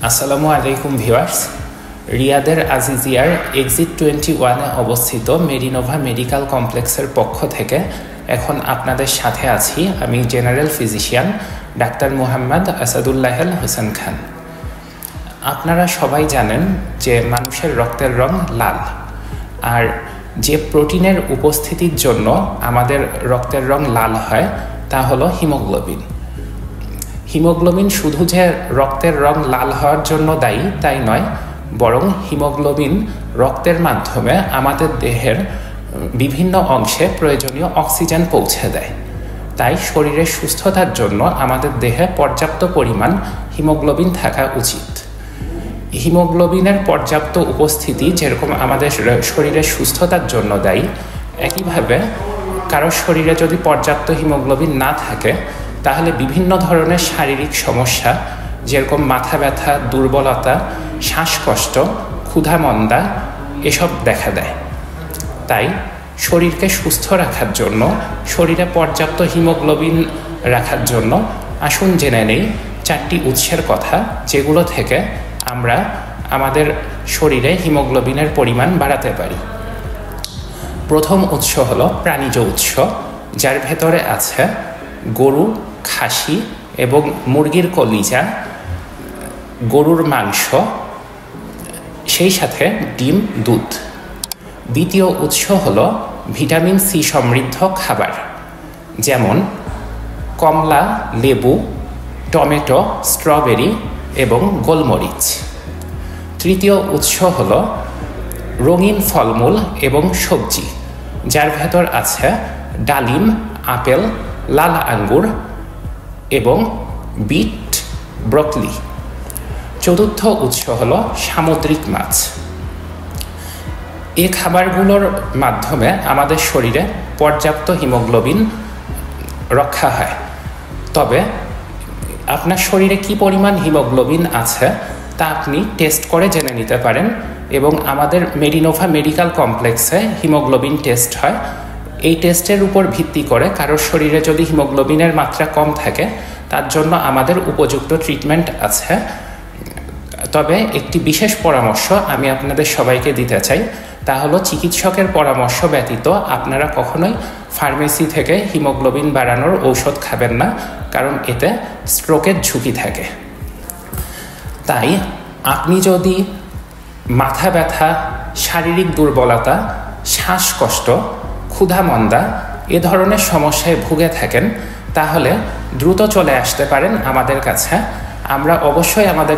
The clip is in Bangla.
আসসালামু আলাইকুম ভিউয়ার্স। রিয়াদের আজিজিয়ার এক্সিট 21-এ অবস্থিত মেডিনোভা মেডিকেল কমপ্লেক্সের পক্ষ থেকে এখন আপনাদের সাথে আছি আমি general physician doctor Muhammad Asadullah Hossain Khan. আপনারা সবাই জানেন যে মানুষের রক্তের রং লাল, আর যে প্রোটিনের উপস্থিতির জন্য আমাদের রক্তের রং লাল হয় তা হলো হিমোগ্লোবিন। হিমোগ্লোবিন শুধু যে রক্তের রং লাল হওয়ার জন্য দায়ী তাই নয়, বরং হিমোগ্লোবিন রক্তের মাধ্যমে আমাদের দেহের বিভিন্ন অংশে প্রয়োজনীয় অক্সিজেন পৌঁছে দেয়। তাই শরীরের সুস্থতার জন্য আমাদের দেহে পর্যাপ্ত পরিমাণ হিমোগ্লোবিন থাকা উচিত। হিমোগ্লোবিনের পর্যাপ্ত উপস্থিতি যেরকম আমাদের শরীরের সুস্থতার জন্য দায়ী, একইভাবে কারোর শরীরে যদি পর্যাপ্ত হিমোগ্লোবিন না থাকে তাহলে বিভিন্ন ধরনের শারীরিক সমস্যা যেরকম মাথা ব্যথা, দুর্বলতা, শ্বাসকষ্ট, ক্ষুধামন্দা এসব দেখা দেয়। তাই শরীরকে সুস্থ রাখার জন্য, শরীরে পর্যাপ্ত হিমোগ্লোবিন রাখার জন্য আসুন জেনে নেই 4টি উৎসের কথা, যেগুলো থেকে আমরা আমাদের শরীরে হিমোগ্লোবিনের পরিমাণ বাড়াতে পারি। প্রথম উৎস হলো প্রাণীজ উৎস, যার ভেতরে আছে গরু, খাসি এবং মুরগির কলিজা, গরুর মাংস, সেই সাথে ডিম, দুধ। দ্বিতীয় উৎস হলো ভিটামিন সি সমৃদ্ধ খাবার, যেমন কমলা, লেবু, টমেটো, স্ট্রবেরি এবং গোলমরিচ। তৃতীয় উৎস হলো রঙিন ফলমূল এবং সবজি, যার ভেতর আছে ডালিম, আপেল, লাল আঙ্গুর এবং বিট, ব্রকলি। চতুর্থ উৎস হলো সামুদ্রিক মাছ। এই খাবারগুলোর মাধ্যমে আমাদের শরীরে পর্যাপ্ত হিমোগ্লোবিন রক্ষা হয়। তবে আপনার শরীরে কি পরিমাণ হিমোগ্লোবিন আছে তা আপনি টেস্ট করে জেনে নিতে পারেন, এবং আমাদের মেডিনোভা মেডিকেল কমপ্লেক্সে হিমোগ্লোবিন টেস্ট হয়। এই টেস্টের উপর ভিত্তি করে কারোর শরীরে যদি হিমোগ্লোবিনের মাত্রা কম থাকে তার জন্য আমাদের উপযুক্ত ট্রিটমেন্ট আছে। তবে একটি বিশেষ পরামর্শ আমি আপনাদের সবাইকে দিতে চাই, তা হলো চিকিৎসকের পরামর্শ ব্যতীত আপনারা কখনোই ফার্মেসি থেকে হিমোগ্লোবিন বাড়ানোর ঔষধ খাবেন না, কারণ এতে স্ট্রোকের ঝুঁকি থাকে। তাই আপনি যদি মাথা ব্যথা, শারীরিক দুর্বলতা, শ্বাসকষ্ট, ক্ষুধামন্দা এ ধরনের সমস্যায় ভুগে থাকেন তাহলে দ্রুত চলে আসতে পারেন আমাদের কাছে। আমরা অবশ্যই আমাদের